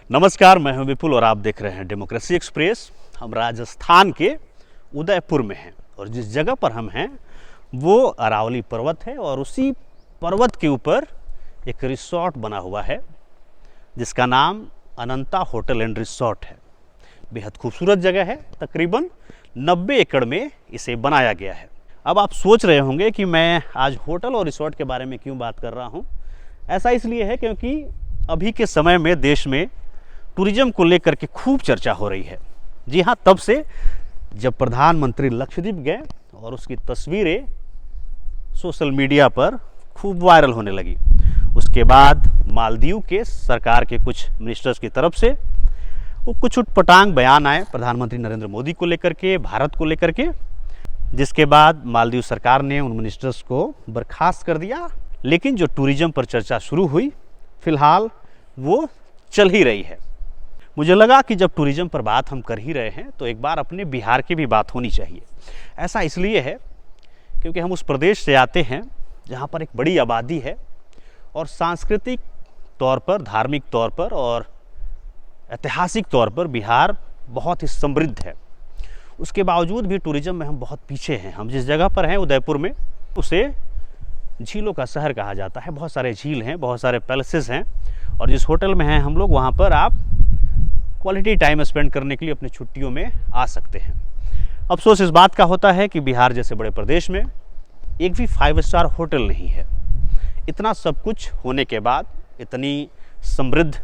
नमस्कार, मैं हूं विपुल और आप देख रहे हैं डेमोक्रेसी एक्सप्रेस। हम राजस्थान के उदयपुर में हैं और जिस जगह पर हम हैं वो अरावली पर्वत है और उसी पर्वत के ऊपर एक रिसोर्ट बना हुआ है जिसका नाम अनंता होटल एंड रिसोर्ट है। बेहद खूबसूरत जगह है, तकरीबन 90 एकड़ में इसे बनाया गया है। अब आप सोच रहे होंगे कि मैं आज होटल और रिसोर्ट के बारे में क्यों बात कर रहा हूँ। ऐसा इसलिए है क्योंकि अभी के समय में देश में टूरिज्म को लेकर के खूब चर्चा हो रही है। जी हाँ, तब से जब प्रधानमंत्री लक्षद्वीप गए और उसकी तस्वीरें सोशल मीडिया पर खूब वायरल होने लगी। उसके बाद मालदीव के सरकार के कुछ मिनिस्टर्स की तरफ से वो कुछ उटपटांग बयान आए प्रधानमंत्री नरेंद्र मोदी को लेकर के, भारत को लेकर के, जिसके बाद मालदीव सरकार ने उन मिनिस्टर्स को बर्खास्त कर दिया। लेकिन जो टूरिज्म पर चर्चा शुरू हुई, फिलहाल वो चल ही रही है। मुझे लगा कि जब टूरिज्म पर बात हम कर ही रहे हैं तो एक बार अपने बिहार की भी बात होनी चाहिए। ऐसा इसलिए है क्योंकि हम उस प्रदेश से आते हैं जहाँ पर एक बड़ी आबादी है और सांस्कृतिक तौर पर, धार्मिक तौर पर और ऐतिहासिक तौर पर बिहार बहुत ही समृद्ध है। उसके बावजूद भी टूरिज्म में हम बहुत पीछे हैं। हम जिस जगह पर हैं उदयपुर में, उसे झीलों का शहर कहा जाता है। बहुत सारे झील हैं, बहुत सारे पैलेसेस हैं और जिस होटल में हैं हम लोग, वहाँ पर आप क्वालिटी टाइम स्पेंड करने के लिए अपनी छुट्टियों में आ सकते हैं। अफसोस इस बात का होता है कि बिहार जैसे बड़े प्रदेश में एक भी 5 स्टार होटल नहीं है। इतना सब कुछ होने के बाद, इतनी समृद्ध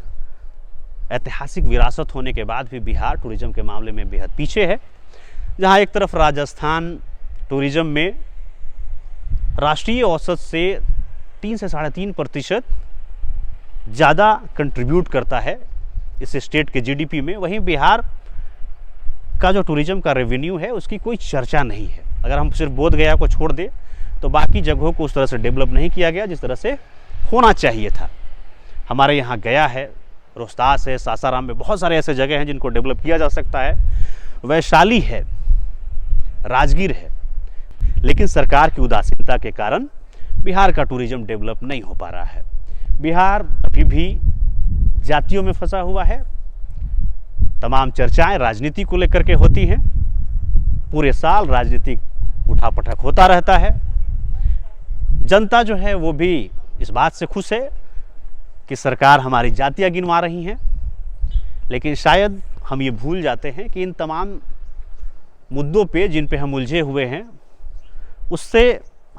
ऐतिहासिक विरासत होने के बाद भी बिहार टूरिज्म के मामले में बेहद पीछे है। जहाँ एक तरफ राजस्थान टूरिज्म में राष्ट्रीय औसत से 3 से 3.5% ज़्यादा कंट्रीब्यूट करता है इस स्टेट के जीडीपी में, वहीं बिहार का जो टूरिज्म का रेवेन्यू है उसकी कोई चर्चा नहीं है। अगर हम सिर्फ बोध गया को छोड़ दें तो बाकी जगहों को उस तरह से डेवलप नहीं किया गया जिस तरह से होना चाहिए था। हमारे यहाँ गया है, रोहतास है, सासाराम में बहुत सारे ऐसे जगह हैं जिनको डेवलप किया जा सकता है। वैशाली है, राजगीर है, लेकिन सरकार की उदासीनता के कारण बिहार का टूरिज्म डेवलप नहीं हो पा रहा है। बिहार अभी भी जातियों में फंसा हुआ है। तमाम चर्चाएं राजनीति को लेकर के होती हैं। पूरे साल राजनीतिक उठापटक होता रहता है। जनता जो है वो भी इस बात से खुश है कि सरकार हमारी जातियां गिनवा रही हैं, लेकिन शायद हम ये भूल जाते हैं कि इन तमाम मुद्दों पे जिन पे हम उलझे हुए हैं उससे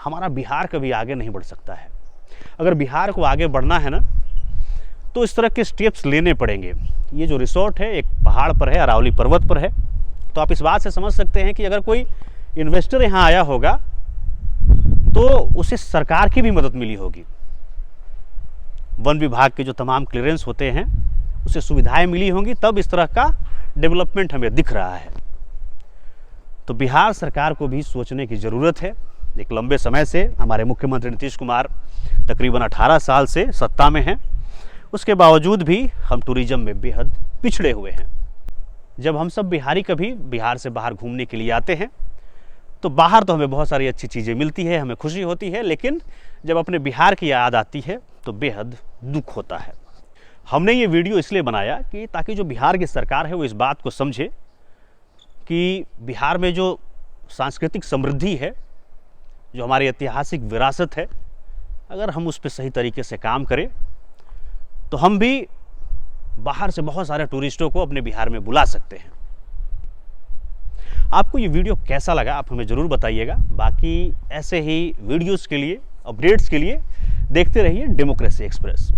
हमारा बिहार कभी आगे नहीं बढ़ सकता है। अगर बिहार को आगे बढ़ना है ना तो इस तरह के स्टेप्स लेने पड़ेंगे। ये जो रिसोर्ट है एक पहाड़ पर है, अरावली पर्वत पर है, तो आप इस बात से समझ सकते हैं कि अगर कोई इन्वेस्टर यहाँ आया होगा तो उसे सरकार की भी मदद मिली होगी। वन विभाग के जो तमाम क्लियरेंस होते हैं उसे सुविधाएं मिली होंगी, तब इस तरह का डेवलपमेंट हमें दिख रहा है। तो बिहार सरकार को भी सोचने की ज़रूरत है। एक लंबे समय से हमारे मुख्यमंत्री नीतीश कुमार तकरीबन 18 साल से सत्ता में हैं, उसके बावजूद भी हम टूरिज्म में बेहद पिछड़े हुए हैं। जब हम सब बिहारी कभी बिहार से बाहर घूमने के लिए आते हैं तो बाहर तो हमें बहुत सारी अच्छी चीज़ें मिलती है, हमें खुशी होती है, लेकिन जब अपने बिहार की याद आती है तो बेहद दुख होता है। हमने ये वीडियो इसलिए बनाया कि ताकि जो बिहार की सरकार है वो इस बात को समझे कि बिहार में जो सांस्कृतिक समृद्धि है, जो हमारी ऐतिहासिक विरासत है, अगर हम उस पर सही तरीके से काम करें तो हम भी बाहर से बहुत सारे टूरिस्टों को अपने बिहार में बुला सकते हैं। आपको ये वीडियो कैसा लगा आप हमें ज़रूर बताइएगा। बाकी ऐसे ही वीडियोस के लिए, अपडेट्स के लिए देखते रहिए डेमोक्रेसी एक्सप्रेस।